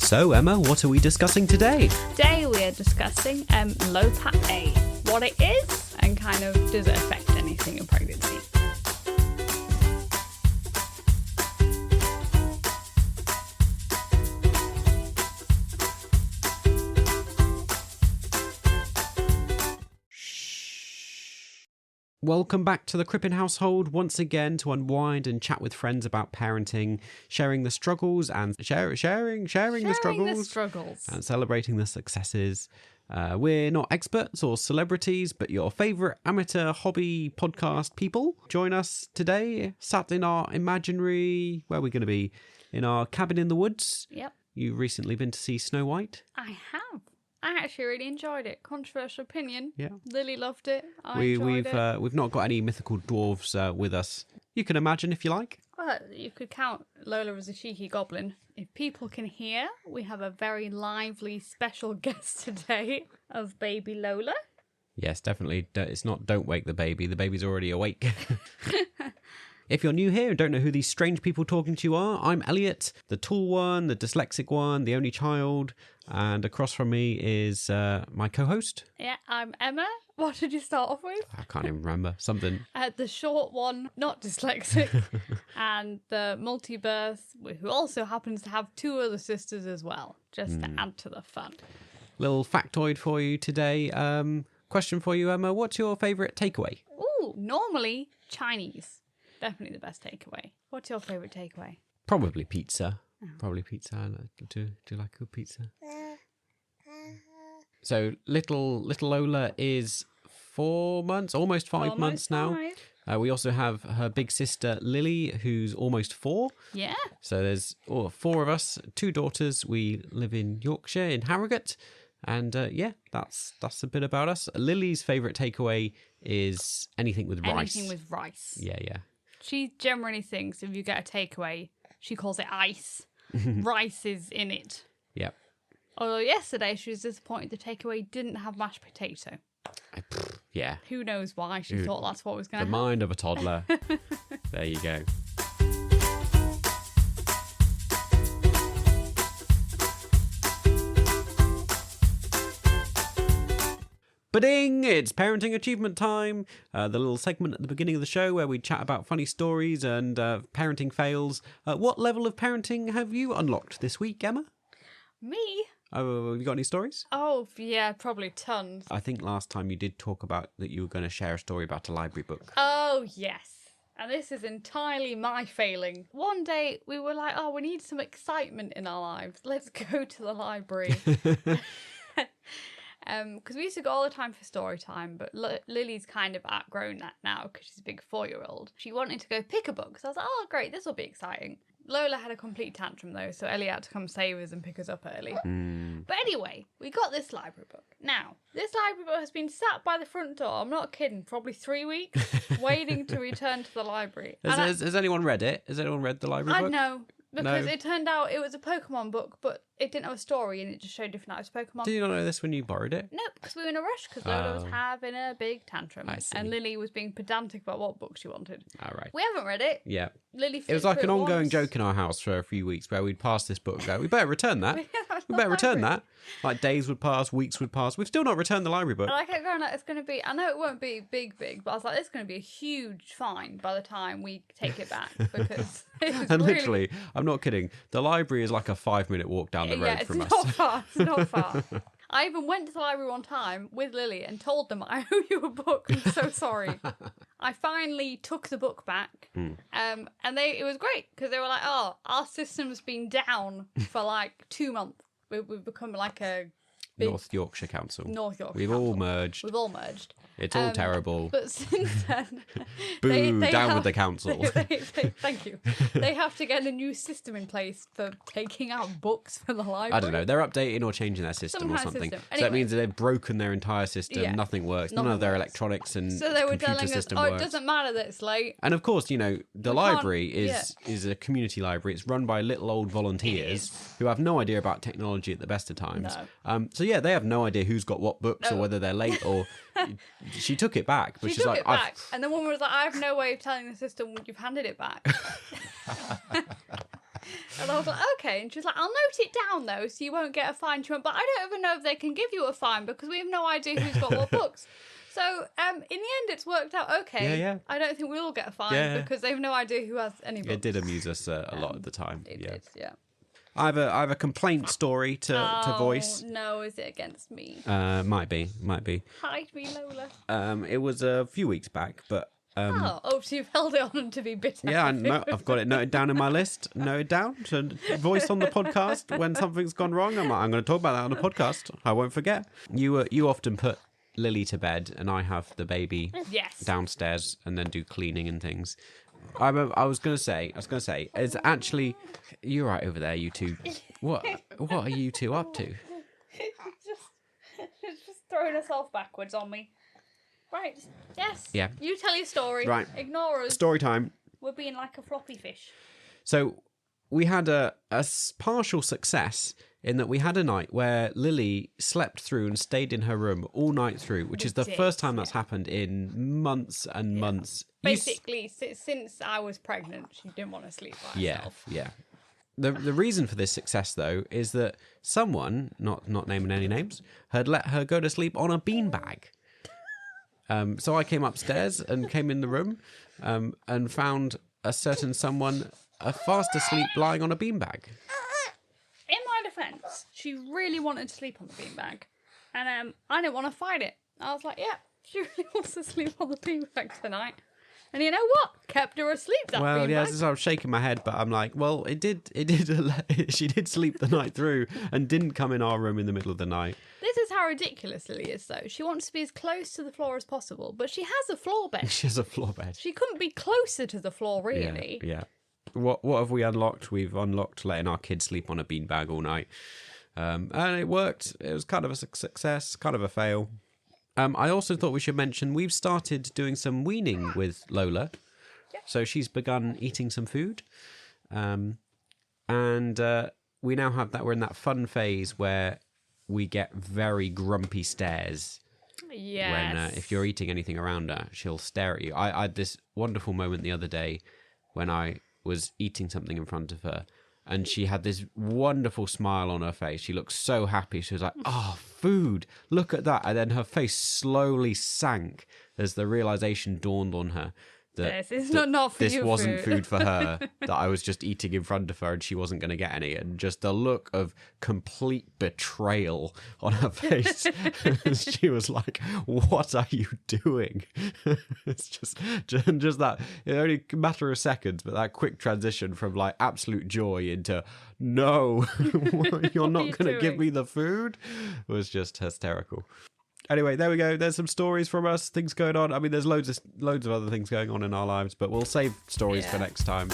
So, Emma, what are we discussing today? Today we are discussing Low PAPP-A, what it is, and kind of does it affect anything in pregnancy. Welcome back to the Crippen household once again to unwind and chat with friends about parenting, sharing the struggles and sharing the struggles and celebrating the successes. We're not experts or celebrities, but your favourite amateur hobby podcast people. Join us today, sat in our imaginary, where are we going to be? In our cabin in the woods. Yep. You've recently been to see Snow White. I have. I actually really enjoyed it. Controversial opinion. Yeah. Lily loved it. Enjoyed it. We've not got any mythical dwarves with us. You can imagine if you like. Well, you could count Lola as a cheeky goblin. If people can hear, we have a very lively special guest today of baby Lola. Yes, definitely. It's not don't wake the baby. The baby's already awake. If you're new here and don't know who these strange people talking to you are, I'm Elliot, the tall one, the dyslexic one, the only child, and across from me is my co-host. Yeah, I'm Emma. What did you start off with? I can't even remember. Something. The short one, not dyslexic, and the multi-birth, who also happens to have two other sisters as well, just to add to the fun. Little factoid for you today. Question for you, Emma. What's your favourite takeaway? Ooh, normally Chinese. Definitely the best takeaway. What's your favourite takeaway? Probably pizza. Probably pizza. I do like good pizza. So little Lola is 4 months, almost 5 months now. We also have her big sister Lily, who's almost 4. Yeah. So there's 4 of us, 2 daughters. We live in Yorkshire, in Harrogate. And yeah, that's a bit about us. Lily's favourite takeaway is anything with rice. Anything with rice. Yeah. She generally thinks if you get a takeaway, she calls it ice. Rice is in it. Yep. Although yesterday she was disappointed the takeaway didn't have mashed potato. Yeah. Who knows why she thought that's what was going to happen. The mind of a toddler. There you go. Ba-ding! It's parenting achievement time. The little segment at the beginning of the show where we chat about funny stories and parenting fails. What level of parenting have you unlocked this week, Emma? Me? Oh, have you got any stories? Oh, yeah, probably tons. I think last time you did talk about that you were going to share a story about a library book. Oh, yes. And this is entirely my failing. One day we were like, we need some excitement in our lives. Let's go to the library. Because we used to go all the time for story time, but Lily's kind of outgrown that now because she's a big 4-year-old. She wanted to go pick a book, so I was like, oh, great, this will be exciting. Lola had a complete tantrum, though, so Ellie had to come save us and pick us up early. But anyway, we got this library book. Now, this library book has been sat by the front door, I'm not kidding, probably 3 weeks, waiting to return to the library. Has anyone read it? Has anyone read the library book? No. Because it turned out it was a Pokemon book, but it didn't have a story and it just showed different types of Pokemon. Did you not know this when you borrowed it? No, because we were in a rush because Lola was having a big tantrum. I see. And Lily was being pedantic about what book she wanted. All right. We haven't read it. Yeah. Lily It was like an ongoing once. joke in our house for a few weeks where we'd pass this book and go, we better return that. We better return that. Like days would pass, weeks would pass. We've still not returned the library book. And I kept going like, it's going to be, I know it won't be big, but I was like, it's going to be a huge fine by the time we take it back because it's And really... literally, I'm not kidding, the library is like a 5-minute walk down the road from us. It's not far. I even went to the library one time with Lily and told them, I owe you a book. I'm so sorry. I finally took the book back. And it was great because they were like, our system's been down for like 2 months. We've become like a big... North Yorkshire Council. We've all merged. We've all merged. It's all terrible. But since then... Boo, down with the council. Thank you. They have to get a new system in place for taking out books from the library. I don't know. They're updating or changing their system or something. Anyway, so that means that they've broken their entire system. Yeah. Nothing works. None of their electronics and so they were computer telling us, system it works. doesn't matter that it's late. And of course, you know, the library is yeah. is a community library. It's run by little old volunteers who have no idea about technology at the best of times. No. So yeah, they have no idea who's got what books or whether they're late or... She took it back. But She she's took like, it back, and the woman was like, I have no way of telling the system you've handed it back. And I was like, okay. And she was like, I'll note it down though, so you won't get a fine. She went, but I don't even know if they can give you a fine because we have no idea who's got what books. So in the end, it's worked out okay. Yeah. I don't think we'll get a fine because they have no idea who has any books. It did amuse us a lot at the time. It did, yeah. I have a complaint story to voice. No, is it against me? Might be. Hide me, Lola. It was a few weeks back, but so you've held it on to be bitter. yeah, no, I've got it noted down in my list. Noted down to voice on the podcast when something's gone wrong. I'm going to talk about that on the podcast. I won't forget. You often put Lily to bed, and I have the baby downstairs, and then do cleaning and things. I was going to say, it's actually you're right over there, you two. What are you two up to? It's just throwing herself backwards on me. Right. Yes. Yeah. You tell your story. Right. Ignore us. Story time. We're being like a floppy fish. So we had a partial success in that we had a night where Lily slept through and stayed in her room all night through, which is the first time that's happened in months and months. Basically, since I was pregnant, she didn't want to sleep by herself. Yeah. The reason for this success, though, is that someone, not naming any names, had let her go to sleep on a beanbag. So I came upstairs and came in the room and found a certain someone fast asleep lying on a beanbag. In my defence, she really wanted to sleep on the beanbag. And I didn't want to fight it. I was like, yeah, she really wants to sleep on the beanbag tonight. And you know what? Kept her asleep, that beanbag. Yeah, I was shaking my head, but I'm like, well, she did sleep the night through and didn't come in our room in the middle of the night. This is how ridiculous Lily is, though. She wants to be as close to the floor as possible, but she has a floor bed. She has a floor bed. She couldn't be closer to the floor, really. Yeah. What have we unlocked? We've unlocked letting our kids sleep on a beanbag all night. And it worked. It was kind of a success, kind of a fail. I also thought we should mention we've started doing some weaning with Lola. Yeah. So she's begun eating some food. And we now have that. We're in that fun phase where we get very grumpy stares. Yes. When if you're eating anything around her, she'll stare at you. I had this wonderful moment the other day when I was eating something in front of her, and she had this wonderful smile on her face. She looked so happy. She was like, oh, food, look at that. And then her face slowly sank as the realization dawned on her that this is not for this you, wasn't food for her, that I was just eating in front of her and she wasn't going to get any. And just the look of complete betrayal on her face. She was like, what are you doing? It's just that, it only a matter of seconds, but that quick transition from like absolute joy into, no, you're not going to give me the food, was just hysterical. Anyway, there we go. There's some stories from us, things going on. I mean, there's loads of other things going on in our lives, but we'll save stories for next time.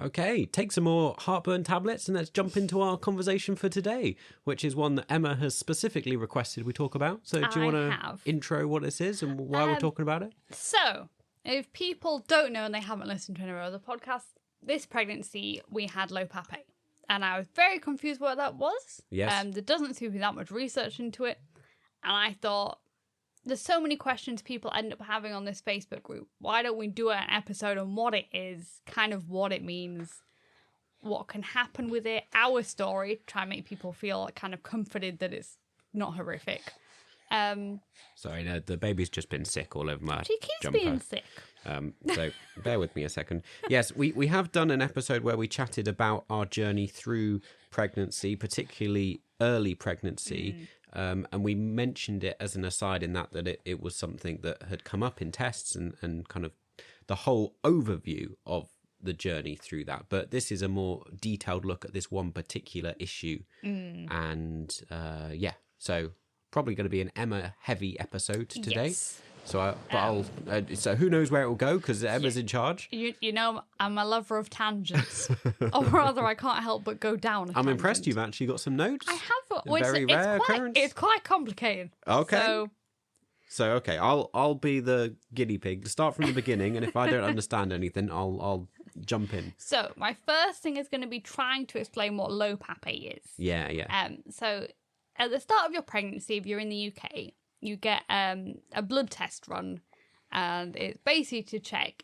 Okay, take some more heartburn tablets and let's jump into our conversation for today, which is one that Emma has specifically requested we talk about. So do you want to intro what this is and why we're talking about it? So, if people don't know and they haven't listened to any of our other podcasts, this pregnancy, we had low PAPP-A. And I was very confused what that was. Yes. There doesn't seem to be that much research into it. And I thought, there's so many questions people end up having on this Facebook group. Why don't we do an episode on what it is, kind of what it means, what can happen with it, our story, try and make people feel kind of comforted that it's not horrific. Sorry, no, the baby's just been sick all over my She keeps jumper. being sick. So bear with me a second. Yes, we have done an episode where we chatted about our journey through pregnancy, particularly early pregnancy. And we mentioned it as an aside in that it was something that had come up in tests and kind of the whole overview of the journey through that. But this is a more detailed look at this one particular issue. And so probably going to be an Emma heavy episode today. Yes. So, so who knows where it will go because Emma's in charge. You know, I'm a lover of tangents, or rather, I can't help but go down. I'm impressed you've actually got some notes. I have. Very rare occurrence. It's quite complicated. Okay. So okay, I'll be the guinea pig. Start from the beginning, and if I don't understand anything, I'll jump in. So my first thing is going to be trying to explain what low PAPP-A is. Yeah. So at the start of your pregnancy, if you're in the UK, you get a blood test run, and it's basically to check,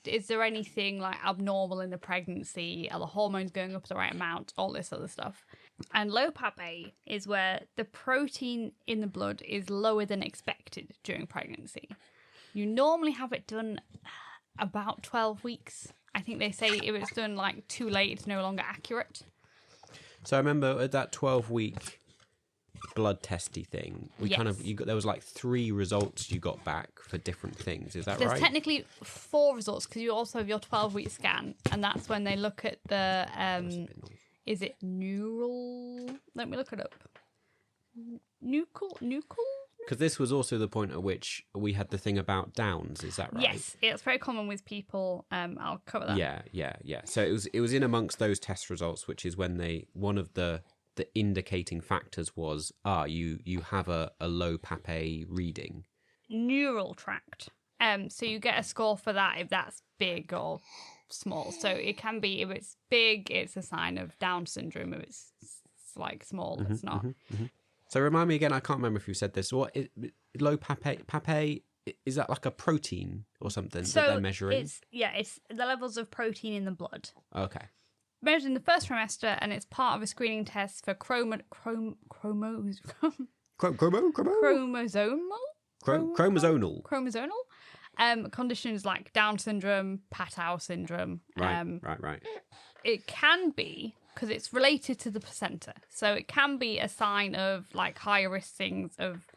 is there anything like abnormal in the pregnancy? Are the hormones going up the right amount? All this other stuff. And low PAPP-A is where the protein in the blood is lower than expected during pregnancy. You normally have it done about 12 weeks. I think they say if it's done like too late, it's no longer accurate. So I remember at that 12-week blood testy thing, there was like 3 results you got back for different things. Is that right? There's technically 4 results because you also have your 12-week scan, and that's when they look at the is it neural? Let me look it up. Nuchal? Because this was also the point at which we had the thing about Downs. Is that right? Yes, it's very common with people. I'll cover that. Yeah. So it was in amongst those test results, which is when one of the indicating factors was you have a low PAPP-A reading. Neural tract. So you get a score for that if that's big or small. So it can be, if it's big, it's a sign of Down syndrome. If it's like small, it's not. So remind me again, I can't remember if you said this. What is low PAPP-A? Is that like a protein or something that they're measuring? It's the levels of protein in the blood. Okay. Measured in the first trimester, and it's part of a screening test for chromosomal conditions like Down syndrome, Patau syndrome. Right. It can be, because it's related to the placenta, so it can be a sign of like higher risk things of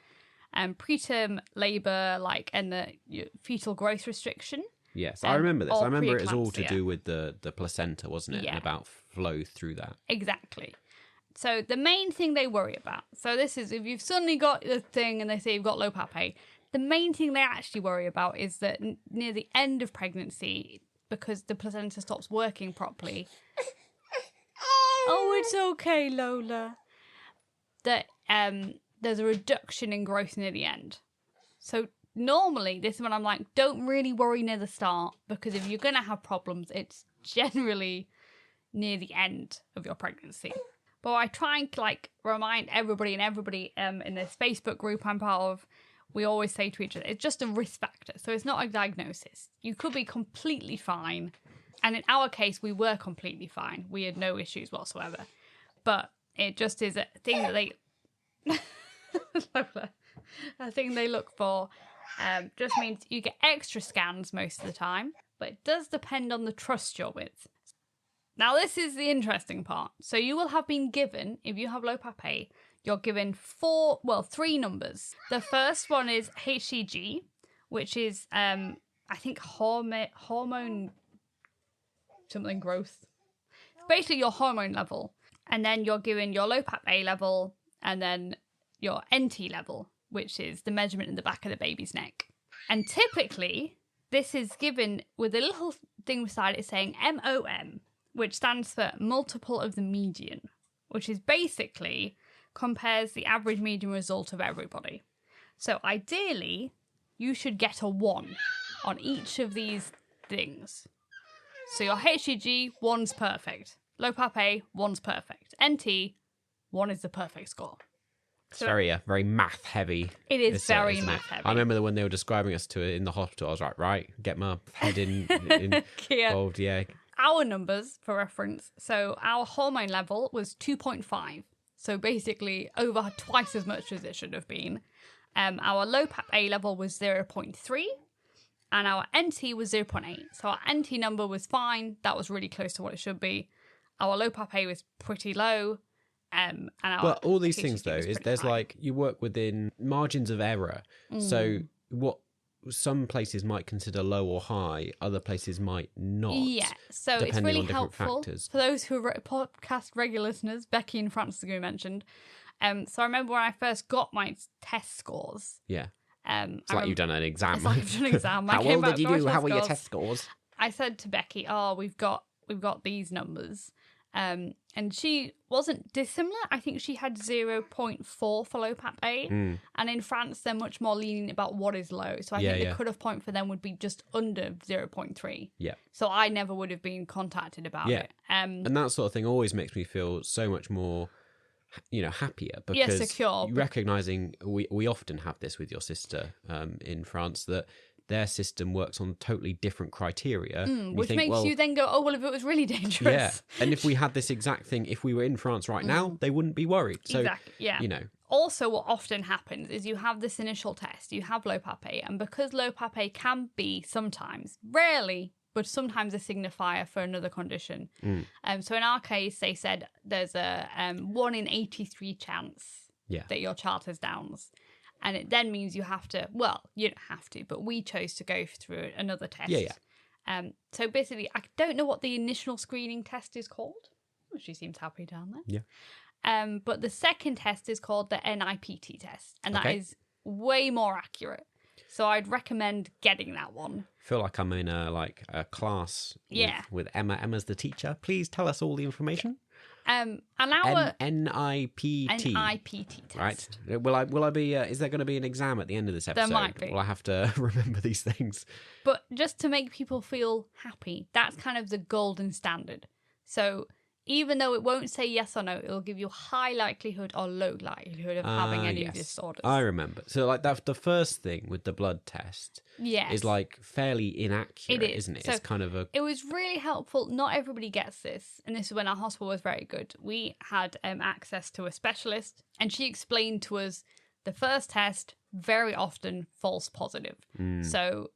preterm labour, like, and the fetal growth restriction. Yes, I remember this. I remember it was all to do with the placenta, wasn't it? Yeah. And about flow through that. Exactly. So the main thing they worry about, so this is if you've suddenly got the thing and they say you've got low PAPP-A, the main thing they actually worry about is that near the end of pregnancy, because the placenta stops working properly. Oh, it's okay, Lola. That there's a reduction in growth near the end. So normally, this is when I'm like, don't really worry near the start, because if you're going to have problems, it's generally near the end of your pregnancy. But I try and like remind everybody in this Facebook group I'm part of, we always say to each other, it's just a risk factor. So it's not a diagnosis. You could be completely fine. And in our case, we were completely fine. We had no issues whatsoever. But it just is a thing that they... a thing they look for. Just means you get extra scans most of the time, but it does depend on the trust you're with. Now, this is the interesting part. So you will have been given, if you have low PAPP-A, you're given 3 numbers. The first one is HCG, which is, I think, hormone something growth. It's basically your hormone level. And then you're given your low PAPP-A level, and then your NT level, which is the measurement in the back of the baby's neck. And typically, this is given with a little thing beside it saying MOM, which stands for multiple of the median, which is basically compares the average median result of everybody. So ideally, you should get a 1 on each of these things. So your HCG, 1's perfect. Low PAPP-A, 1's perfect. NT, 1 is the perfect score. It's very math heavy. It is very math heavy. I remember when they were describing us to it in the hospital, I was like, right, get my head involved. Yeah. Our numbers, for reference, so our hormone level was 2.5. So basically over twice as much as it should have been. Our low PAPP-A level was 0.3. And our NT was 0.8. So our NT number was fine. That was really close to what it should be. Our low PAPP-A was pretty low. And but all these HCG things, though, is there's high. like you work within margins of error. So what some places might consider low or high, other places might not. Yeah, so it's really helpful factors. for those who are podcast regular listeners. Becky and Francis, who mentioned. So I remember when I first got my test scores. Yeah. It's like you've done an exam. It's like I've done an exam. How well did you do? How were your test scores? I said to Becky, we've got these numbers. And she wasn't dissimilar. I think she had 0.4 for low PAPP-A. And in France, they're much more lenient about what is low. So I think the cutoff point for them would be just under 0.3. Yeah. So I never would have been contacted about it. And that sort of thing always makes me feel so much more happier, because secure. Recognizing we often have this with your sister in France, that their system works on totally different criteria, which makes you then go, oh well, if it was really dangerous. Yeah, and if we had this exact thing, if we were in France right now, they wouldn't be worried. So, exactly. Yeah. Also, what often happens is you have this initial test, you have low PAPP-A, and because low PAPP-A can be sometimes, rarely, but sometimes a signifier for another condition. So in our case, they said there's a 1 in 83 chance that your child has Downs. And it then means you have to, well, you don't have to, but we chose to go through another test. Yeah. So basically, I don't know what the initial screening test is called. Well, she seems happy down there. Yeah. But the second test is called the NIPT test, and that is way more accurate. So I'd recommend getting that one. I feel like I'm in a class with Emma. Emma's the teacher. Please tell us all the information. And our NIPT test. Right. Will I be? Is there going to be an exam at the end of this episode? There might be. Will I have to remember these things? But just to make people feel happy, that's kind of the golden standard. So even though it won't say yes or no, it'll give you high likelihood or low likelihood of having any disorders. I remember. So like that, the first thing with the blood test is like fairly inaccurate, isn't it? So it's kind of a... It was really helpful. Not everybody gets this. And this is when our hospital was very good. We had access to a specialist, and she explained to us the first test, very often false positive. So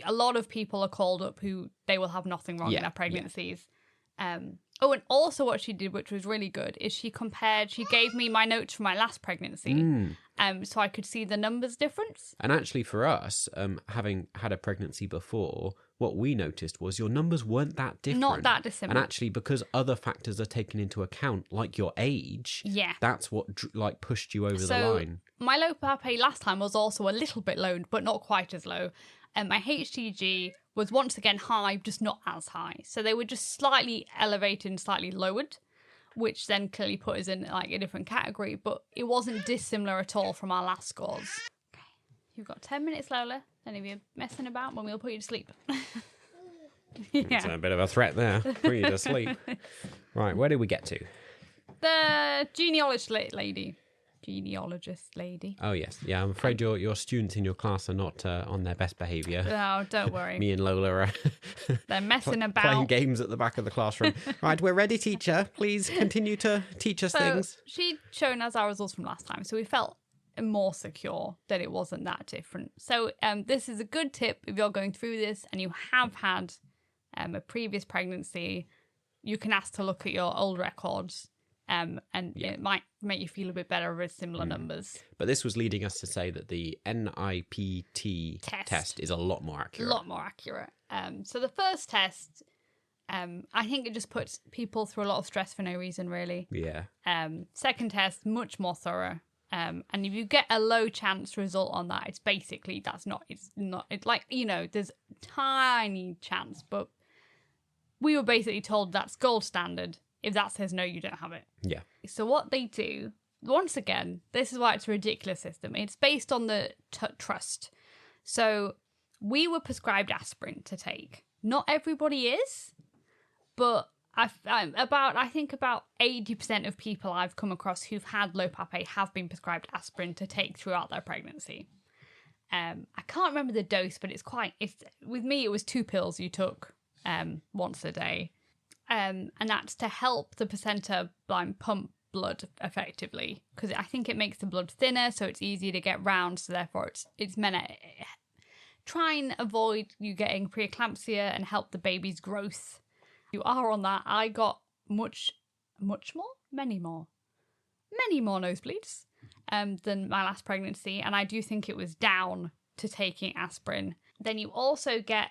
a lot of people are called up who they will have nothing wrong in their pregnancies. Oh, and also what she did, which was really good, is she gave me my notes from my last pregnancy, so I could see the numbers difference. And actually for us, having had a pregnancy before, what we noticed was your numbers weren't that different. Not that dissimilar. And actually, because other factors are taken into account, like your age, that's what pushed you over the line. My low PAPP-A last time was also a little bit low, but not quite as low. And my HTG was once again high, just not as high. So they were just slightly elevated and slightly lowered, which then clearly put us in like a different category. But it wasn't dissimilar at all from our last scores. Okay, you've got 10 minutes, Lola. Then if you're messing about, when we'll put you to sleep. It's a bit of a threat there. Put you to sleep. Right, where did we get to? The genealogist lady. Oh yes, yeah. I'm afraid your students in your class are not on their best behaviour. Oh, don't worry. Me and Lola are they're messing about, playing games at the back of the classroom. Right, we're ready, teacher. Please continue to teach us things. She'd shown us our results from last time, so we felt more secure that it wasn't that different. So this is a good tip if you're going through this and you have had a previous pregnancy. You can ask to look at your old records. It might make you feel a bit better with similar numbers. But this was leading us to say that the NIPT test is a lot more accurate. A lot more accurate. So the first test, I think it just puts people through a lot of stress for no reason, really. Yeah. Second test, much more thorough. And if you get a low chance result on that, it's basically, it's like, there's tiny chance, but we were basically told that's gold standard. If that says no, you don't have it. Yeah. So what they do, once again, this is why it's a ridiculous system. It's based on the trust. So we were prescribed aspirin to take. Not everybody is, but I think about 80% of people I've come across who've had low PAPP-A have been prescribed aspirin to take throughout their pregnancy. I can't remember the dose, but with me, it was 2 pills you took once a day. And that's to help the placenta pump blood effectively, because I think it makes the blood thinner, so it's easier to get round. So therefore, it's meant to try and avoid you getting preeclampsia and help the baby's growth. If you are on that, I got many more nosebleeds than my last pregnancy, and I do think it was down to taking aspirin. Then you also get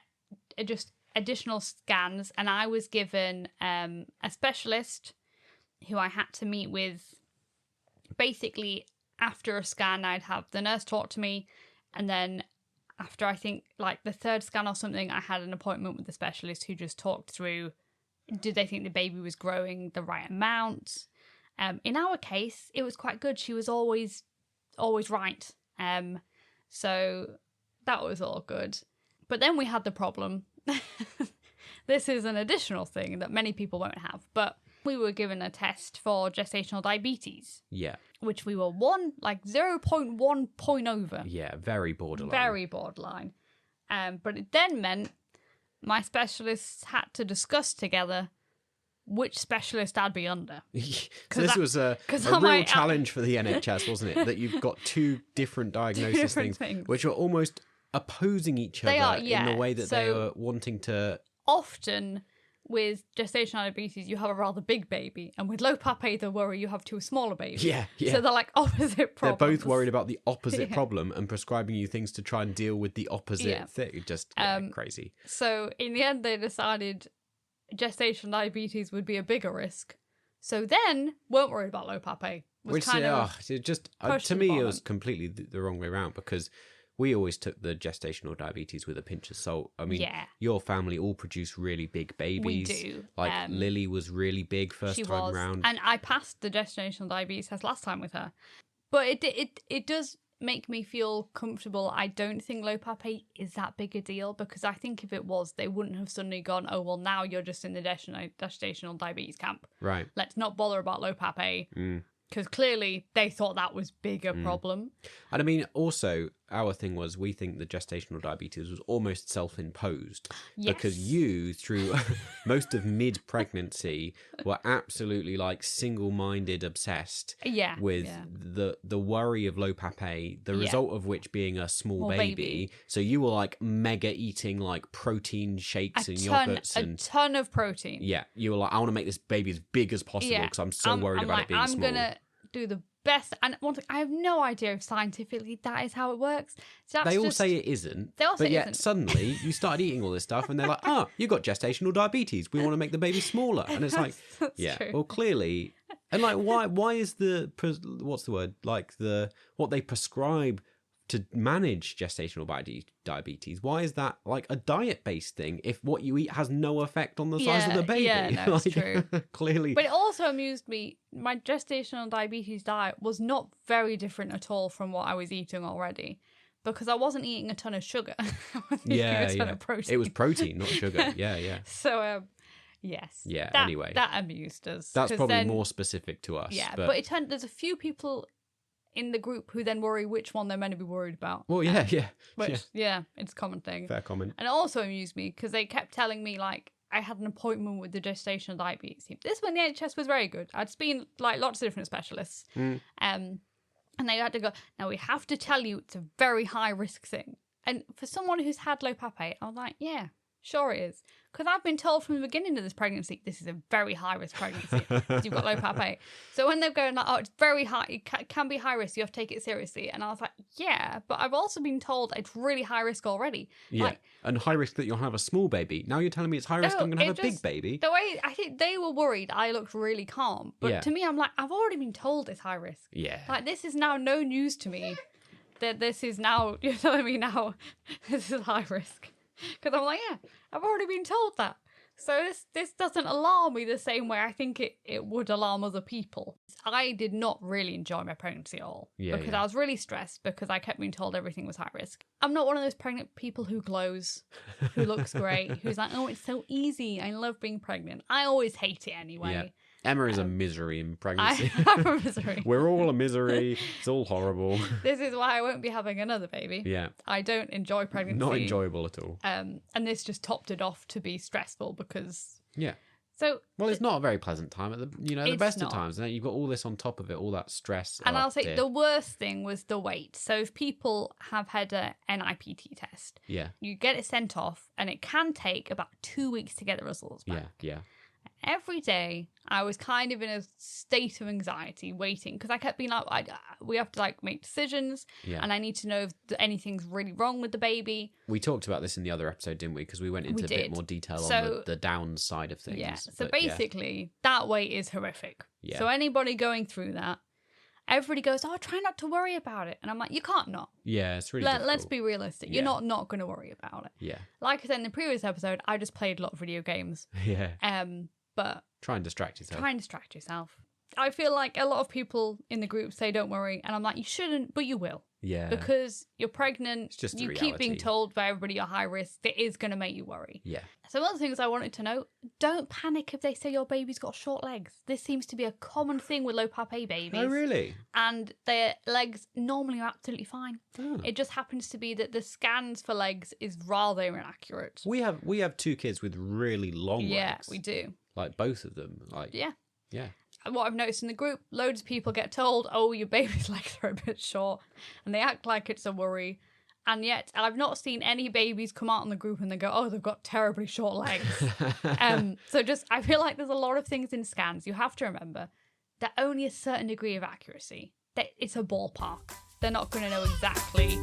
just additional scans, and I was given a specialist who I had to meet with. Basically, after a scan, I'd have the nurse talk to me, and then after I think like the 3rd scan or something, I had an appointment with the specialist who just talked through, did they think the baby was growing the right amount? In our case, it was quite good. She was always right. So that was all good. But then we had the problem. This is an additional thing that many people won't have, but we were given a test for gestational diabetes. Yeah. Which we were 0.1 point over. Yeah, very borderline. Very borderline. But it then meant my specialists had to discuss together which specialist I'd be under. So this was a real challenge for the NHS, wasn't it? That you've got two different diagnosis things, which are almost opposing each other in the way that they are wanting to... Often with gestational diabetes, you have a rather big baby, and with low PAPP-A, the worry you have two smaller babies. Yeah. So they're like opposite problems. They're both worried about the opposite problem and prescribing you things to try and deal with the opposite thing. Just crazy. So in the end, they decided gestational diabetes would be a bigger risk. So then, weren't worried about low PAPP-A. To me, it was completely the wrong way around, because we always took the gestational diabetes with a pinch of salt. I mean, your family all produce really big babies. We do. Like, Lily was really big first time round. And I passed the gestational diabetes test last time with her. But it does make me feel comfortable. I don't think low PAPP-A is that big a deal, because I think if it was, they wouldn't have suddenly gone, oh, well, now you're just in the gestational diabetes camp. Right. Let's not bother about low PAPP-A. Because clearly they thought that was bigger problem. And I mean, also, our thing was, we think the gestational diabetes was almost self-imposed. Yes. Because you, through most of mid-pregnancy, were absolutely like single-minded obsessed with the worry of low PAPP-A, the result of which being a small baby. So you were like mega eating like protein shakes and yogurts. A ton of protein. Yeah. You were like, I want to make this baby as big as possible because I'm so worried about it being small. I'm going to do the best. And one thing, I have no idea if scientifically that is how it works. So they all say it isn't. But yet suddenly you started eating all this stuff and they're like, you got gestational diabetes. We want to make the baby smaller. And it's like, true. Well, clearly. And like, why is what's the word? Like what they prescribe to manage gestational diabetes, why is that like a diet-based thing if what you eat has no effect on the size of the baby? Yeah, no, it's true. Clearly. But it also amused me, my gestational diabetes diet was not very different at all from what I was eating already, because I wasn't eating a ton of sugar. I was eating a ton of protein. It was protein, not sugar. Yeah. So, yes. Yeah, anyway. That amused us. That's probably more specific to us. Yeah, but it turned, there's a few people in the group who then worry which one they're meant to be worried about. Well, yeah. It's a common thing. Fair comment. And it also amused me because they kept telling me, like, I had an appointment with the gestational diabetes team. This when the NHS was very good. I'd been like lots of different specialists. And they had to go, now we have to tell you it's a very high risk thing. And for someone who's had low PAPP-A, I was like, yeah, sure it is. Because I've been told from the beginning of this pregnancy, this is a very high-risk pregnancy because you've got low PAPP-A. So when they're going like, oh, it's very high, it can be high risk, you have to take it seriously. And I was like, yeah, but I've also been told it's really high risk already. Yeah, like, and high risk that you'll have a small baby. Now you're telling me it's high risk I'm going to have a big baby. The way, I think they were worried, I looked really calm. But to me, I'm like, I've already been told it's high risk. Yeah. Like, this is now no news to me that this is now, you're telling me now this is high risk. Because I'm like, yeah, I've already been told that. So this doesn't alarm me the same way I think it would alarm other people. I did not really enjoy my pregnancy at all. Because I was really stressed because I kept being told everything was high risk. I'm not one of those pregnant people who glows, who looks great, who's like, oh, it's so easy. I love being pregnant. I always hate it anyway. Yeah. Emma is a misery in pregnancy. I'm a misery. We're all a misery. It's all horrible. This is why I won't be having another baby. Yeah. I don't enjoy pregnancy. Not enjoyable at all. And this just topped it off to be stressful because... Yeah. So... Well, it's not a very pleasant time at the best of times. And you've got all this on top of it, all that stress. And I'll say the worst thing was the wait. So if people have had an NIPT test, you get it sent off and it can take about 2 weeks to get the results back. Yeah. Every day, I was kind of in a state of anxiety, waiting, because I kept being like, we have to like make decisions, and I need to know if anything's really wrong with the baby. We talked about this in the other episode, didn't we? Because we went into a bit more detail on the downside of things. Yeah. So basically, that wait is horrific. Yeah. So anybody going through that, everybody goes, oh, try not to worry about it. And I'm like, you can't not. Yeah, it's really difficult. Let's be realistic. You're not going to worry about it. Yeah. Like I said in the previous episode, I just played a lot of video games. Yeah. But try and distract yourself. I feel like a lot of people in the group say don't worry, and I'm like, you shouldn't, but you will. Yeah. Because you're pregnant, It's just you the keep being reality. told by everybody you're high risk. It is going to make you worry. Yeah. Some other things I wanted to know, don't panic if they say your baby's got short legs. This seems to be a common thing with low PAPP-A babies. Oh, really? And their legs normally are absolutely fine. Oh. It just happens to be that the scans for legs is rather inaccurate. We have 2 kids with really long legs. Yeah, we do. Like both of them. Like Yeah. Yeah. And what I've noticed in the group, loads of people get told, oh, your baby's legs are a bit short. And they act like it's a worry. And yet, I've not seen any babies come out in the group and they go, oh, they've got terribly short legs. So I feel like there's a lot of things in scans. You have to remember that only a certain degree of accuracy. That it's a ballpark. They're not going to know exactly.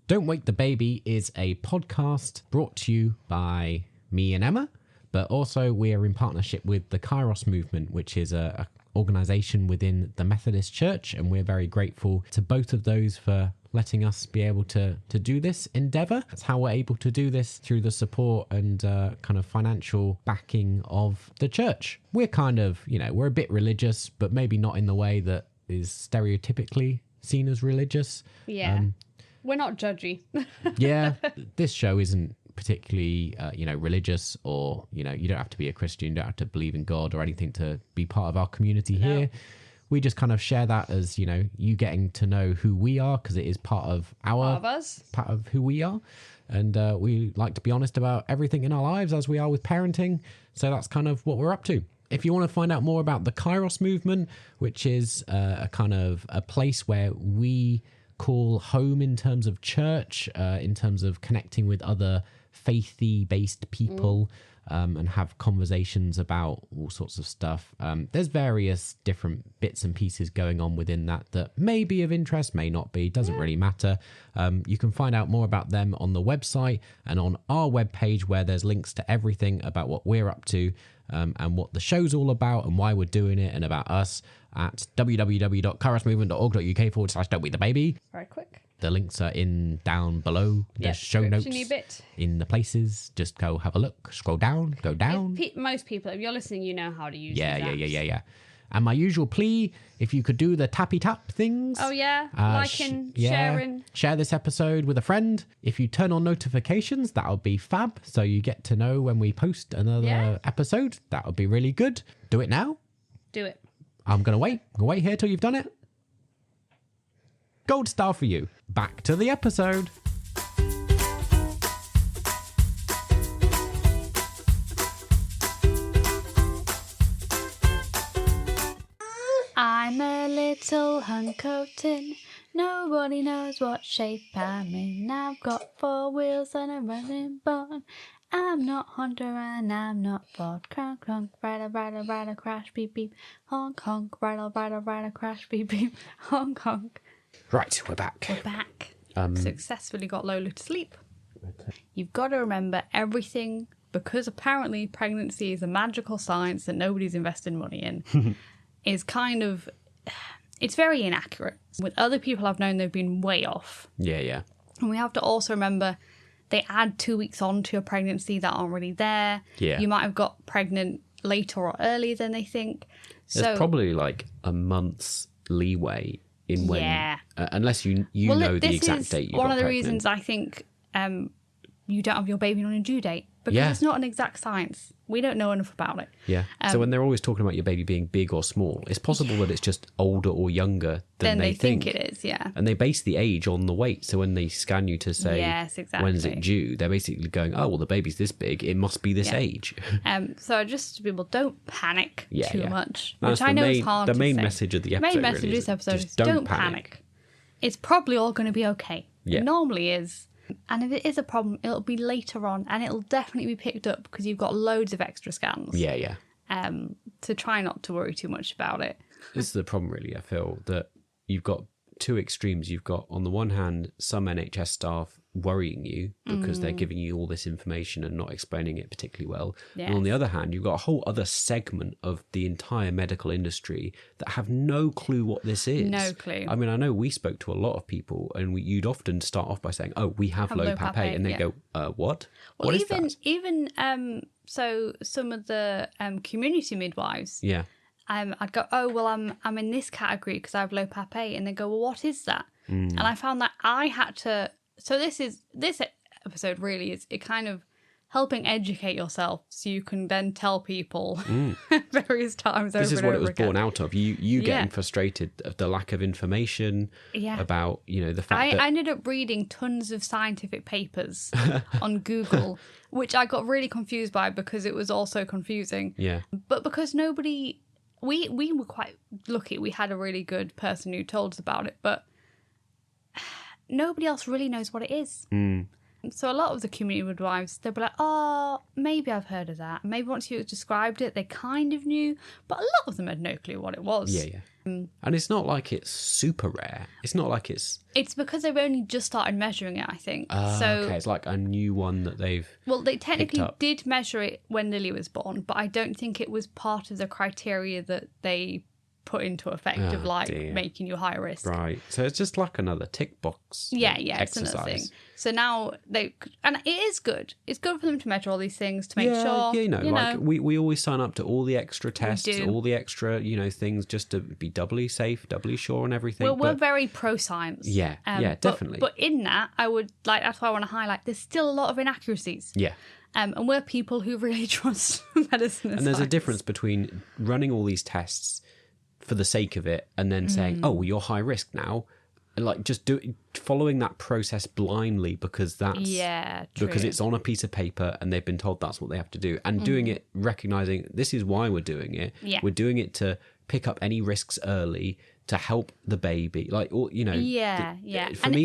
Don't Wake the Baby is a podcast brought to you by me and Emma, but also we are in partnership with the Kairos Movement, which is a organisation within the Methodist Church, and we're very grateful to both of those for letting us be able to do this endeavour. That's how we're able to do this, through the support and kind of financial backing of the church. We're kind of, we're a bit religious, but maybe not in the way that is stereotypically seen as religious. Yeah. We're not judgy. Yeah, this show isn't particularly, religious, or, you don't have to be a Christian, you don't have to believe in God or anything to be part of our community here. We just kind of share that as, you getting to know who we are, because it is part of part of who we are. And we like to be honest about everything in our lives, as we are with parenting. So that's kind of what we're up to. If you want to find out more about the Kairos Movement, which is a kind of a place where we call home in terms of church, in terms of connecting with other faithy based people, and have conversations about all sorts of stuff. There's various different bits and pieces going on within that may be of interest, may not be, doesn't really matter. You can find out more about them on the website and on our webpage, where there's links to everything about what we're up to, and what the show's all about and why we're doing it, and about us at www.kairosmovement.org.uk/don'twakethebaby. Very quick. The links are down below the show notes in the places. Just go have a look, scroll down, go down. Most people, if you're listening, you know how to use Yeah. And my usual plea, if you could do the tappy tap things. Oh, yeah. Liking, sharing. Share this episode with a friend. If you turn on notifications, that'll be fab. So you get to know when we post another episode. That would be really good. Do it now. Do it. I'm going to wait. I'll wait here till you've done it. Gold star for you. Back to the episode. I'm a little hunk of tin. Nobody knows what shape I'm in. I've got 4 wheels and a running barn. I'm not Honda and I'm not Ford. Cronk, cronk, rider, rider, rider, crash, beep, beep. Honk, honk, rider, rider, rider, crash, beep, beep. Honk, honk. Right, we're back. We're back. Successfully got Lola to sleep. You've got to remember everything, because apparently pregnancy is a magical science that nobody's invested money in, is kind of... It's very inaccurate. With other people I've known, they've been way off. Yeah. And we have to also remember they add 2 weeks on to your pregnancy that aren't really there. Yeah. You might have got pregnant later or earlier than they think. There's probably like a month's leeway in when, unless you know the exact date you got pregnant. One of the reasons I think you don't have your baby on a due date, because it's not an exact science. We don't know enough about it. Yeah. So when they're always talking about your baby being big or small, it's possible that it's just older or younger than they think it is, yeah. And they base the age on the weight. So when they scan you to say, when's it due, they're basically going, oh, well, the baby's this big, it must be this age. So just people, don't panic too much, That's which I know is hard to say. The main message of the episode The main message of this episode is don't panic. It's probably all going to be okay. Yeah. It normally is. And if it is a problem, it'll be later on, and it'll definitely be picked up because you've got loads of extra scans. Yeah. So try not to worry too much about it. This is the problem, really. I feel that you've got 2 extremes. You've got, on the one hand, some NHS staff worrying you because they're giving you all this information and not explaining it particularly well. Yes. And on the other hand, you've got a whole other segment of the entire medical industry that have no clue what this is. No clue. I mean, I know we spoke to a lot of people, and you'd often start off by saying, "Oh, we have low PAPP-A," and they go, "What? Well, what is that?" Even so some of the community midwives. Yeah. I'd go, "Oh, well, I'm in this category because I have low PAPP-A," and they go, "Well, what is that?" And I found that I had to. So this episode really is it kind of helping educate yourself so you can then tell people various times over and over again. This is what it was born out of. You getting frustrated at the lack of information about, the fact that... I ended up reading tons of scientific papers on Google, which I got really confused by because it was also confusing. Yeah. But because nobody... We were quite lucky. We had a really good person who told us about it, but nobody else really knows what it is. So a lot of the community midwives, they'll be like, "Oh, maybe I've heard of that." Maybe once you described it, they kind of knew, but a lot of them had no clue what it was. Yeah. And it's not like it's super rare. It's not like it's... It's because they've only just started measuring it, I think. Okay, it's like a new one that they've... Well, they technically did measure it when Lily was born, but I don't think it was part of the criteria that they put into effect of making you high risk. Right. So it's just like another tick box exercise. It's another thing. So now and it is good. It's good for them to measure all these things to make sure. Like we always sign up to all the extra tests, all the extra, things just to be doubly safe, doubly sure and everything. Well, we're very pro science. Yeah, definitely. But in that, I would that's why I want to highlight there's still a lot of inaccuracies. Yeah. And we're people who really trust medicine and there's science. a difference between running all these tests for the sake of it and then saying, "Oh, well, you're high risk now," and like just following that process blindly because that's because it's on a piece of paper and they've been told that's what they have to do, and doing it recognizing this is why we're doing it. We're doing it to pick up any risks early to help the baby, For me,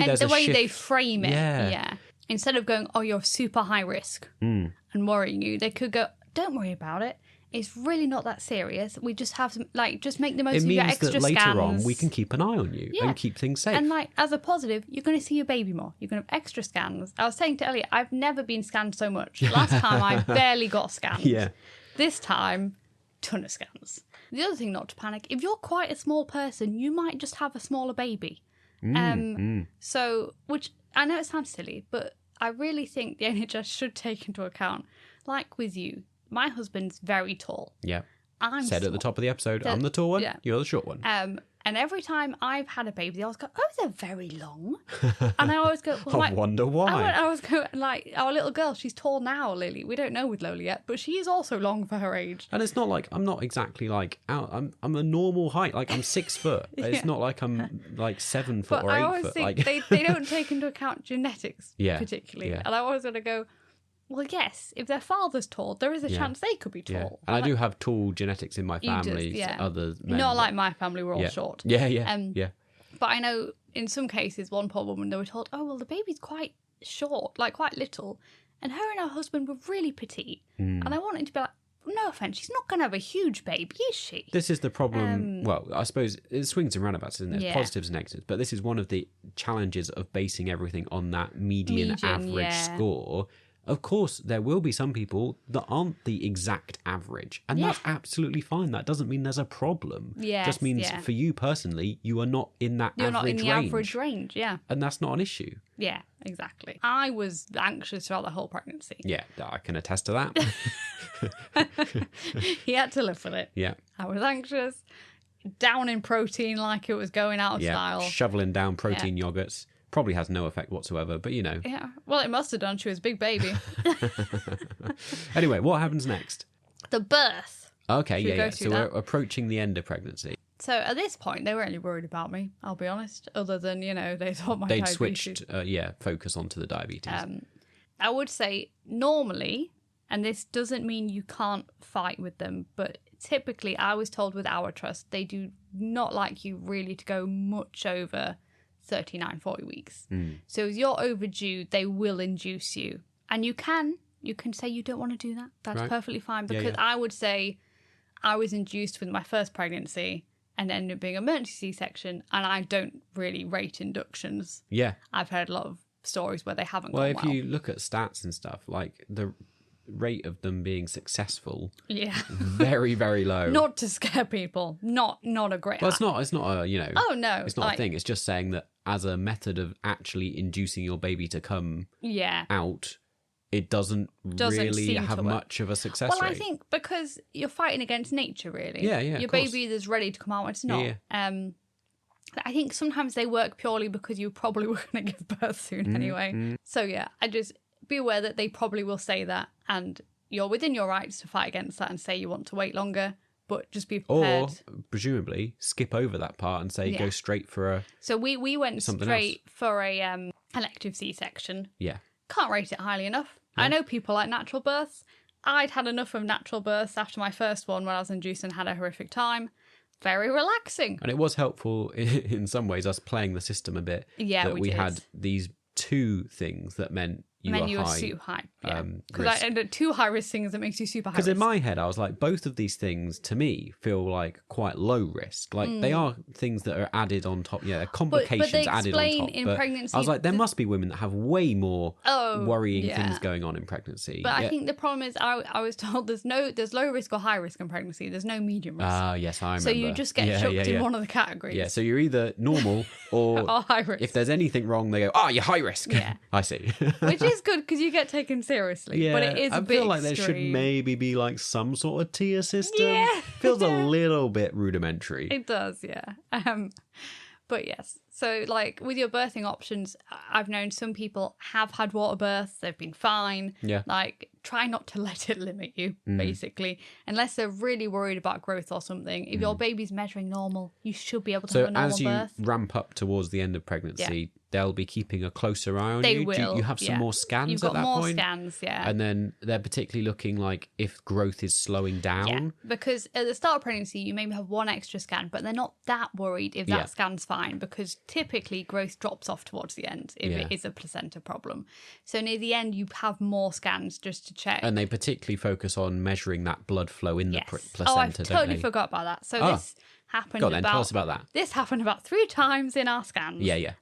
there's the way shift. they frame it, instead of going, "Oh, you're super high risk," and worrying you, they could go, "Don't worry about it. It's really not that serious. We just have some, just make the most of your extra scans. It means that later on we can keep an eye on you and keep things safe. And as a positive, you're going to see your baby more. You're going to have extra scans. I was saying to Elliot, I've never been scanned so much. Last time I barely got scanned. Yeah. This time, ton of scans. The other thing not to panic, if you're quite a small person, you might just have a smaller baby. So, which I know it sounds silly, but I really think the NHS should take into account, like with you, my husband's very tall. Yeah. I'm said at the top of the episode, I'm the tall one, you're the short one. And every time I've had a baby, I always go, "Oh, they're very long." And I always go, well, I wonder why. I always go, our little girl, she's tall now, Lily. We don't know with Lola yet, but she is also long for her age. And it's not like, I'm not exactly I'm a normal height. Like, I'm 6 foot. It's not like I'm 7 foot but or 8 I always foot. think they don't take into account genetics particularly. And I always want to go, well, yes, if their father's tall, there is a chance they could be tall. Yeah. And I do have tall genetics in my family. Other men. Not like my family, we're all short. Yeah. But I know in some cases, one poor woman, they were told, "Oh, well, the baby's quite short, quite little." And her and her husband were really petite. And I wanted to be like, no offence, she's not going to have a huge baby, is she? This is the problem. Well, I suppose it swings and roundabouts, isn't it? There's positives and negatives. But this is one of the challenges of basing everything on that median average score. Of course, there will be some people that aren't the exact average, and that's absolutely fine. That doesn't mean there's a problem. Yes, just means for you personally, you are not in that You're average range. You're not in the average range, and that's not an issue. Yeah, exactly. I was anxious throughout the whole pregnancy. Yeah, I can attest to that. He had to live with it. Yeah, I was anxious, down in protein like it was going out of style, shoveling down protein yogurts. Probably has no effect whatsoever, but Yeah, well, it must have done. She was a big baby. Anyway, what happens next? The birth. Okay, So we're approaching the end of pregnancy. So at this point, they weren't really worried about me, I'll be honest, other than, they thought They'd switched, focus onto the diabetes. I would say normally, and this doesn't mean you can't fight with them, but typically I was told with our trust, they do not like you really to go much over 39, 40 weeks. So if you're overdue, they will induce you. And you can say you don't want to do that. That's perfectly fine. Because I would say I was induced with my first pregnancy and ended up being emergency C-section, and I don't really rate inductions. Yeah. I've heard a lot of stories where they haven't Well, gone if well. you look at stats and stuff, like the rate of them being successful, very, very low. Not to scare people. Not a great. Well, it's not a, Oh no, it's not a thing. It's just saying that as a method of actually inducing your baby to come out, it doesn't really have much of a success rate. Well, I think because you're fighting against nature, really. Yeah, Your baby is ready to come out. It's not. Yeah. I think sometimes they work purely because you probably were going to give birth soon anyway. So yeah, I just be aware that they probably will say that, and you're within your rights to fight against that and say you want to wait longer, but just be prepared. Or presumably skip over that part and say go straight for a. So we went straight else. for a elective C-section. Yeah. Can't rate it highly enough. Yeah. I know people like natural births. I'd had enough of natural births after my first one when I was induced and had a horrific time. Very relaxing. And it was helpful in some ways, us playing the system a bit. Yeah, that we did. had these two things that meant you were high. Super high. Yeah. Because two high risk things that makes you super high risk. Because in my head, I was like, both of these things to me feel like quite low risk. Like they are things that are added on top. Yeah, complications but they added on top. In but pregnancy, I was like, there must be women that have way more worrying things going on in pregnancy. But I think the problem is, I was told there's low risk or high risk in pregnancy. There's no medium risk. Yes, I remember. So you just get chucked in one of the categories. Yeah, so you're either normal or high risk. If there's anything wrong, they go, you're high risk. Yeah. I see. Which is good because you get taken seriously. Yeah, but it is a bit I feel like extreme. there should maybe be like some sort of tier system. Yeah. Feels a little bit rudimentary. It does, yeah. But yes, so like with your birthing options, I've known some people have had water births, they've been fine. Yeah. Like try not to let it limit you, basically, unless they're really worried about growth or something. If your baby's measuring normal, you should be able to have a normal birth. So as you ramp up towards the end of pregnancy, they'll be keeping a closer eye on you. They will. Do you have some more scans You've at got that more point? scans, yeah. And then they're particularly looking like if growth is slowing down. Yeah, because at the start of pregnancy, you maybe have one extra scan, but they're not that worried if that scan's fine, because typically growth drops off towards the end if it is a placenta problem. So near the end, you have more scans just to check. And they particularly focus on measuring that blood flow in the placenta. Oh, I've totally forgot about that. So this happened tell us about that. This happened about 3 times in our scans. Yeah.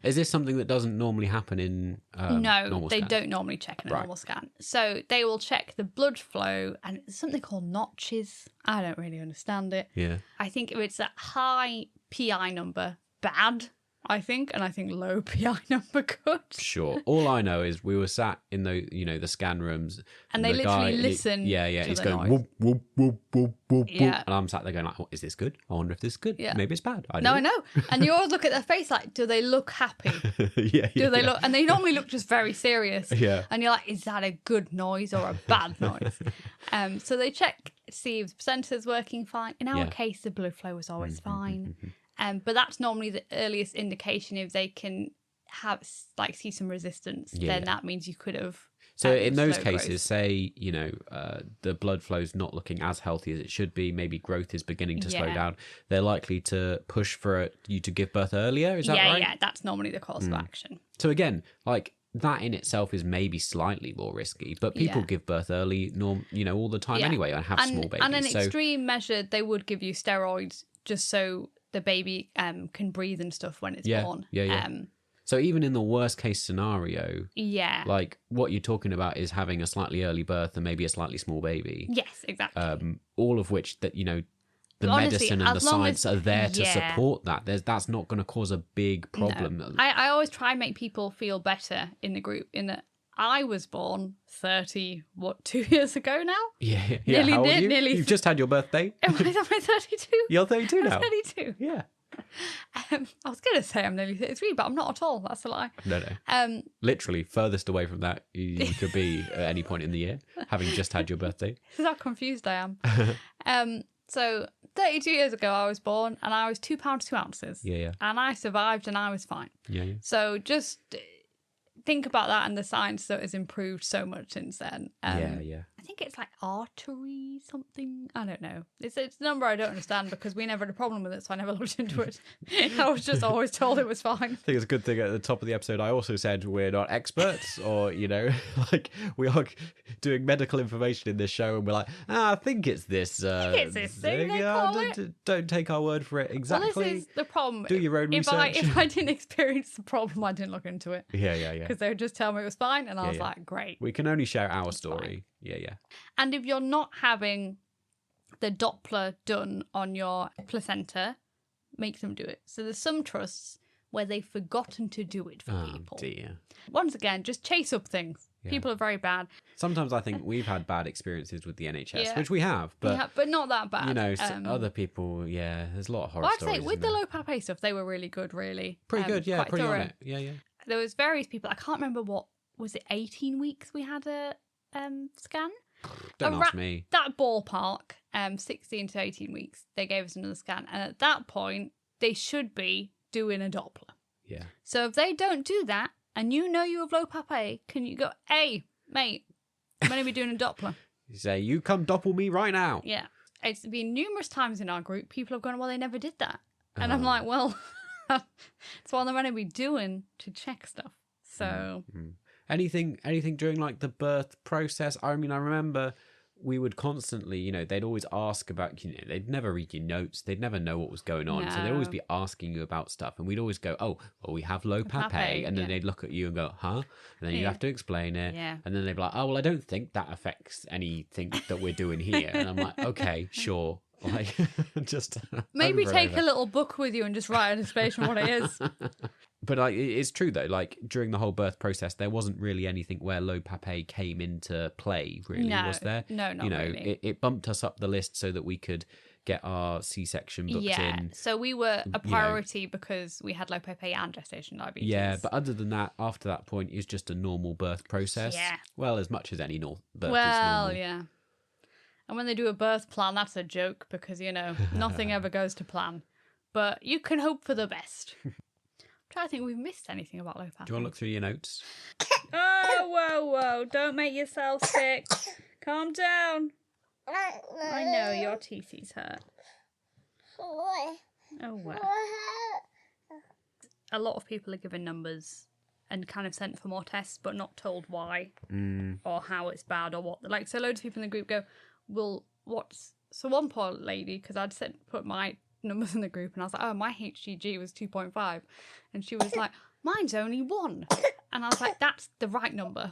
Is this something that doesn't normally happen in no, they don't normally check in a normal scan. So they will check the blood flow, and it's something called notches. I don't really understand it. Yeah. I think if it's a high PI number, bad, I think, and I think low PI number good. Sure. All I know is we were sat in the scan rooms, and they literally listen. He's going noise. whoop whoop whoop whoop whoop, and I'm sat there going like, is this good? I wonder if this is good. Yeah. Maybe it's bad. I know. And you always look at their face like, do they look happy? Do they look? And they normally look just very serious. Yeah. And you're like, is that a good noise or a bad noise? So they check, see if the placenta's working fine. In our case, the blood flow was always fine. But that's normally the earliest indication. If they can see some resistance, then that means you could have. So in those cases, say, the blood flow's not looking as healthy as it should be, maybe growth is beginning to slow down, they're likely to push for you to give birth earlier, is that right? Yeah, that's normally the course of action. So again, that in itself is maybe slightly more risky, but people give birth early, all the time anyway, and have small babies. And an extreme measure, they would give you steroids just so the baby can breathe and stuff when it's born. Yeah. So even in the worst case scenario, what you're talking about is having a slightly early birth and maybe a slightly small baby. Yes, exactly. All of which that the medicine and the science are there to support that. That's not going to cause a big problem. No. I always try and make people feel better in the group, in that I was born 2 years ago now? Yeah. Nearly, How old are you? Nearly. You've just had your birthday. Am I 32? You're 32 now? I'm 32. Yeah. I was going to say I'm nearly 33, but I'm not at all. That's a lie. No. Literally, furthest away from that you could be at any point in the year, having just had your birthday. This is how confused I am. So 32 years ago I was born, and I was 2 pounds 2 ounces. Yeah. And I survived, and I was fine. Yeah. So just think about that, and the science that has improved so much since then. Yeah. I think think it's like artery something. I don't know. It's a number I don't understand because we never had a problem with it, so I never looked into it. I was just always told it was fine. I think it's a good thing at the top of the episode I also said we're not experts or, like we are doing medical information in this show and we're like, I think it's this it's this thing they call it. Don't take our word for it exactly. Well, this is the problem. Do your own research. If I didn't experience the problem, I didn't look into it. Yeah. Because they would just tell me it was fine and I was like, great. We can only share our story. Fine. Yeah. And if you're not having the Doppler done on your placenta, make them do it. So there's some trusts where they've forgotten to do it for people. Oh, dear. Once again, just chase up things. Yeah. People are very bad. Sometimes I think we've had bad experiences with the NHS, which we have. But not that bad. Other people, there's a lot of horror stories. I'd say with the low PAPP-A stuff, they were really good, really. Pretty good, yeah. Pretty on it. Yeah. There was various people. I can't remember what, was it 18 weeks we had a scan? Don't ask me. That ballpark, 16 to 18 weeks, they gave us another scan. And at that point, they should be doing a Doppler. Yeah. So if they don't do that, and you know you have low PAPP-A, can you go, hey, mate, I'm going to be doing a Doppler? You say, you come Doppel me right now. Yeah. It's been numerous times in our group, people have gone, well, they never did that. And I'm like, well, it's what I'm going to be doing to check stuff. So... Mm-hmm. Anything during like the birth process? I mean, I remember we would constantly, they'd always ask about, they'd never read your notes. They'd never know what was going on. No. So they'd always be asking you about stuff. And we'd always go, oh, well, we have low PAPP-A. And then they'd look at you and go, huh? And then you'd have to explain it. Yeah. And then they'd be like, oh, well, I don't think that affects anything that we're doing here. And I'm like, okay, sure. Like, just maybe take a little book with you and just write an explanation what it is. But it's true though. Like during the whole birth process, there wasn't really anything where low PAPP-A came into play. Really, was there? No, not really. It bumped us up the list so that we could get our C-section booked in. Yeah, so we were a priority because we had low PAPP-A and gestational diabetes. Yeah, but other than that, after that point, it's just a normal birth process. Yeah. Well, as much as any birth is normal. Well, yeah. And when they do a birth plan, that's a joke because, nothing ever goes to plan. But you can hope for the best. I'm trying to think we've missed anything about low PAPP-A. Do you want to look through your notes? Oh, whoa. Don't make yourself sick. Calm down. I know your teethies hurt. Oh, well. A lot of people are given numbers and kind of sent for more tests, but not told why or how it's bad or what. Like, so loads of people in the group go, well, what's... So one poor lady, because I'd put my numbers in the group and I was like, oh, my HCG was 2.5. And she was like, mine's only 1. And I was like, that's the right number.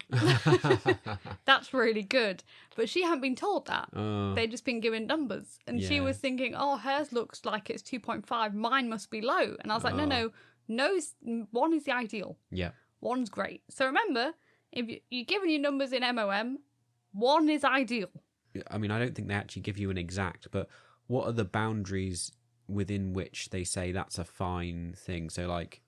That's really good. But she hadn't been told that. They'd just been given numbers. And she was thinking, oh, hers looks like it's 2.5. Mine must be low. And I was like, no, 1 is the ideal. Yeah. 1's great. So remember, if you're giving your numbers in MOM, 1 is ideal. I mean, I don't think they actually give you an exact, but what are the boundaries within which they say that's a fine thing? So, like,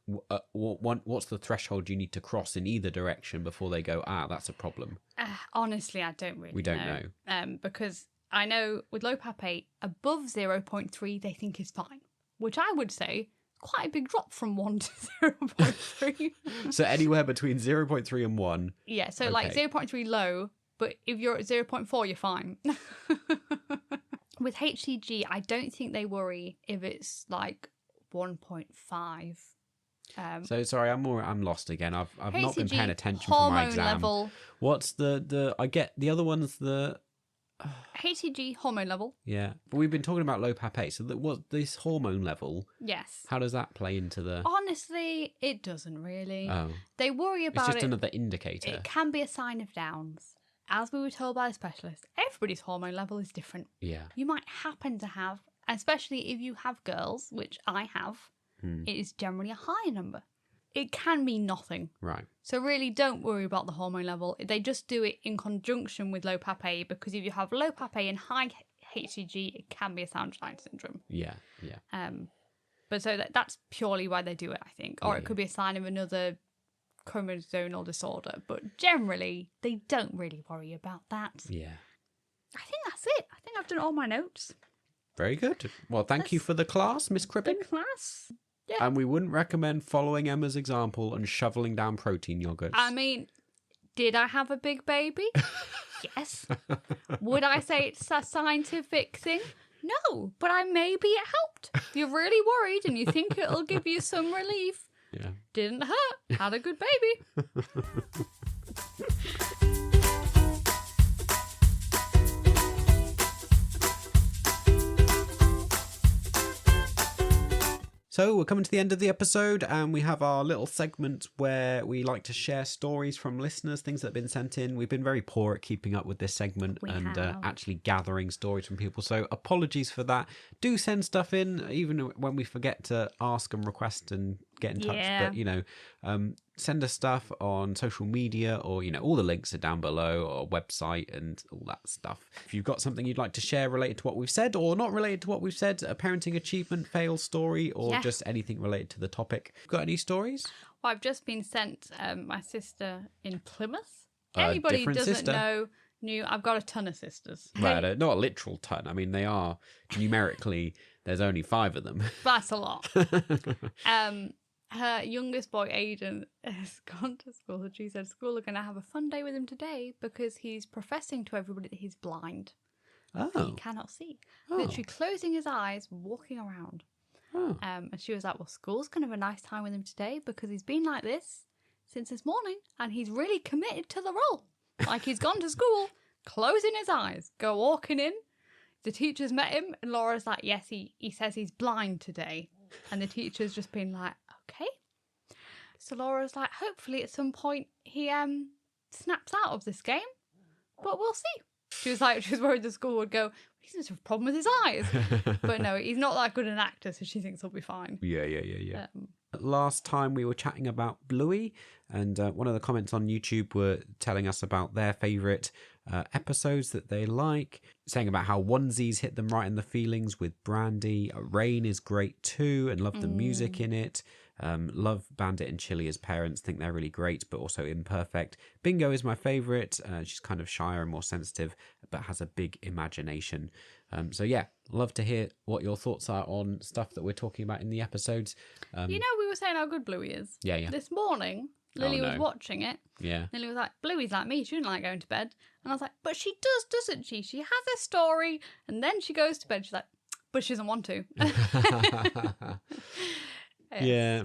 what's the threshold you need to cross in either direction before they go, that's a problem? Honestly, I don't really know. We don't know. Because I know with low PAPP-A, above 0.3, they think is fine, which I would say quite a big drop from 1 to 0.3. So anywhere between 0.3 and 1. Yeah, so like 0.3 low, but if you're at 0.4, you're fine. With HCG, I don't think they worry if it's like 1.5. So sorry, I'm lost again. I've HCG, not been paying attention for my exam. Level. What's I get the other one's the HCG hormone level. Yeah, but we've been talking about low PAPP-A. So what this hormone level? Yes. How does that play into the? Honestly, it doesn't really. Oh. They worry about it. It's just another indicator. It can be a sign of Downs. As we were told by the specialist, everybody's hormone level is different. Yeah. You might happen to have, especially if you have girls, which I have, it is generally a higher number. It can mean nothing. Right. So really don't worry about the hormone level. They just do it in conjunction with low PAPP-A because if you have low PAPP-A and high HCG, it can be a Sound-Child syndrome. Yeah. But so that's purely why they do it, I think. Or it could be a sign of another chromosomal disorder, but generally they don't really worry about that. Yeah. I think that's it. I think I've done all my notes. Very good. Well, thank you for the class, Miss Crippen. The class. Yeah. And we wouldn't recommend following Emma's example and shoveling down protein yogurts. I mean, did I have a big baby? Yes. Would I say it's a scientific thing? No, but maybe it helped. You're really worried and you think it'll give you some relief. Yeah. Didn't hurt. Had a good baby. So we're coming to the end of the episode, and we have our little segment where we like to share stories from listeners, things that have been sent in. We've been very poor at keeping up with this segment and actually gathering stories from people. So apologies for that. Do send stuff in, even when we forget to ask and request and get in touch. Yeah. But, send us stuff on social media, or, all the links are down below, or website and all that stuff. If you've got something you'd like to share related to what we've said or not related to what we've said, a parenting achievement, fail story, or just anything related to the topic. Got any stories? Well, I've just been sent my sister in Plymouth. Anybody who doesn't knew I've got a ton of sisters. Well, not a literal ton. I mean, they are numerically, there's only 5 of them. That's a lot. Her youngest boy, Aiden, has gone to school, and she said school are going to have a fun day with him today because he's professing to everybody that he's blind. Oh. He cannot see. Literally closing his eyes, walking around. Oh. And she was like, well, school's going to have a nice time with him today because he's been like this since this morning and he's really committed to the role. Like, he's gone to school, closing his eyes, go walking in. The teacher's met him, and Laura's like, yes, he says he's blind today. And the teacher's just been like, okay. So Laura's like, hopefully at some point he snaps out of this game, but we'll see. She was worried the school would go, he seems to have a problem with his eyes. But no, he's not that good an actor, so she thinks he'll be fine. Yeah. Last time we were chatting about Bluey, and one of the comments on YouTube were telling us about their favourite episodes that they like, saying about how onesies hit them right in the feelings with Brandy. Rain is great too, and love the music in it. Love Bandit and Chili as parents, think they're really great but also imperfect. Bingo is my favourite. She's kind of shyer and more sensitive but has a big imagination. So yeah, love to hear what your thoughts are on stuff that we're talking about in the episodes. We were saying how good Bluey is. Yeah. This morning, Lily was watching it. Yeah. Lily was like, Bluey's like me. She didn't like going to bed. And I was like, but she does, doesn't she? She has a story. And then she goes to bed. She's like, but she doesn't want to. Yeah,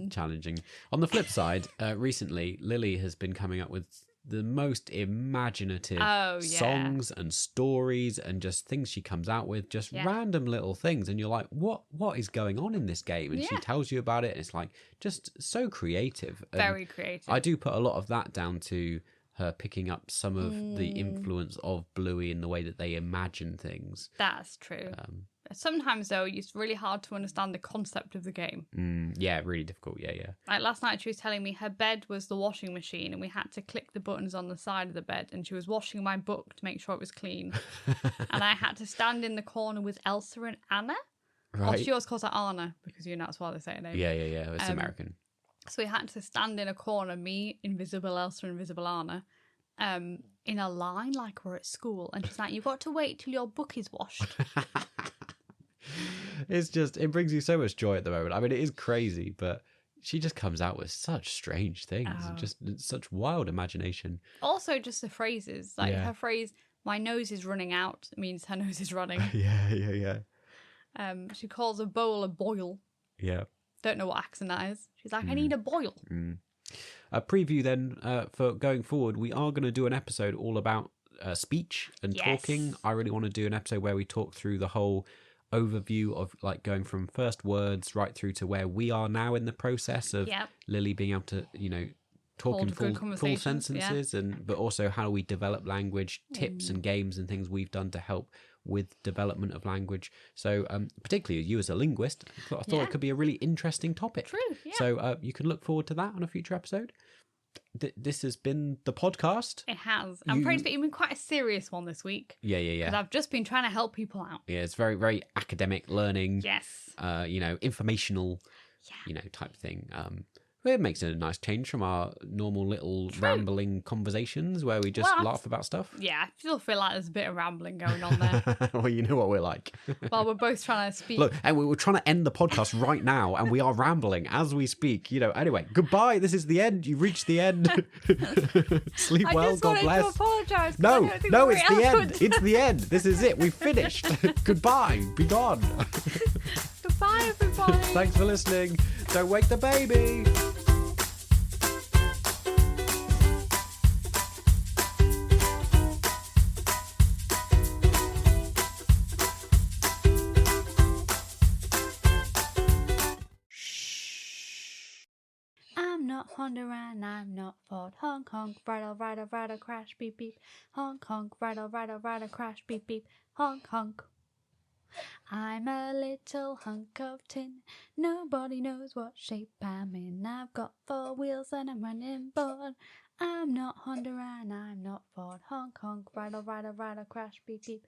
challenging. On the flip side, recently, Lily has been coming up with the most imaginative songs and stories and just things she comes out with, just random little things. And you're like, what is going on in this game? And she tells you about it. And it's like, just so creative. And very creative. I do put a lot of that down to her picking up some of the influence of Bluey in the way that they imagine things. That's true. Sometimes, though, it's really hard to understand the concept of the game. Yeah, really difficult. Yeah. Like last night, she was telling me her bed was the washing machine and we had to click the buttons on the side of the bed, and she was washing my book to make sure it was clean. And I had to stand in the corner with Elsa and Anna. Right. Or she always calls her Anna because, that's why they say her name. Yeah. It's American. So we had to stand in a corner, me, invisible Elsa, invisible Anna, in a line like we're at school. And she's like, you've got to wait till your book is washed. It brings you so much joy at the moment. I mean, it is crazy, but she just comes out with such strange things and just such wild imagination. Also, just the phrases. Like her phrase, my nose is running out, means her nose is running. Yeah. She calls a bowl a boil. Yeah. Don't know what accent that is. She's like, I need a boil. A preview then for going forward, we are going to do an episode all about speech and talking. I really want to do an episode where we talk through the whole overview of like going from first words right through to where we are now in the process of Lily being able to talk in full sentences, but also how we develop language, tips and games and things we've done to help with development of language. So particularly you as a linguist, I thought it could be a really interesting topic. True, yeah. So you can look forward to that on a future episode. This has been the podcast. It has. I'm afraid it's been quite a serious one this week. Yeah. Because I've just been trying to help people out. Yeah, it's very, very academic learning. Yes. Informational, type thing. It makes it a nice change from our normal little rambling conversations where we just laugh about stuff. Yeah, I still feel like there's a bit of rambling going on there. Well, you know what we're like. Well, we're both trying to speak. Look, and we were trying to end the podcast right now, and we are rambling as we speak. Anyway, goodbye. This is the end. You've reached the end. Sleep well. God bless. I just wanted to apologise. No, it's the end. It's the end. This is it. We've finished. Goodbye. Be gone. Goodbye, everybody. Thanks for listening. Don't wake the baby. I'm not Honda and I'm not Ford. Honk honk, rider, crash, beep beep. Honk honk, rider, crash, beep beep. Honk honk. I'm a little hunk of tin. Nobody knows what shape I'm in. I've got 4 wheels and I'm running bored. I'm not Honda and I'm not Ford. Honk honk, rider, crash, beep beep.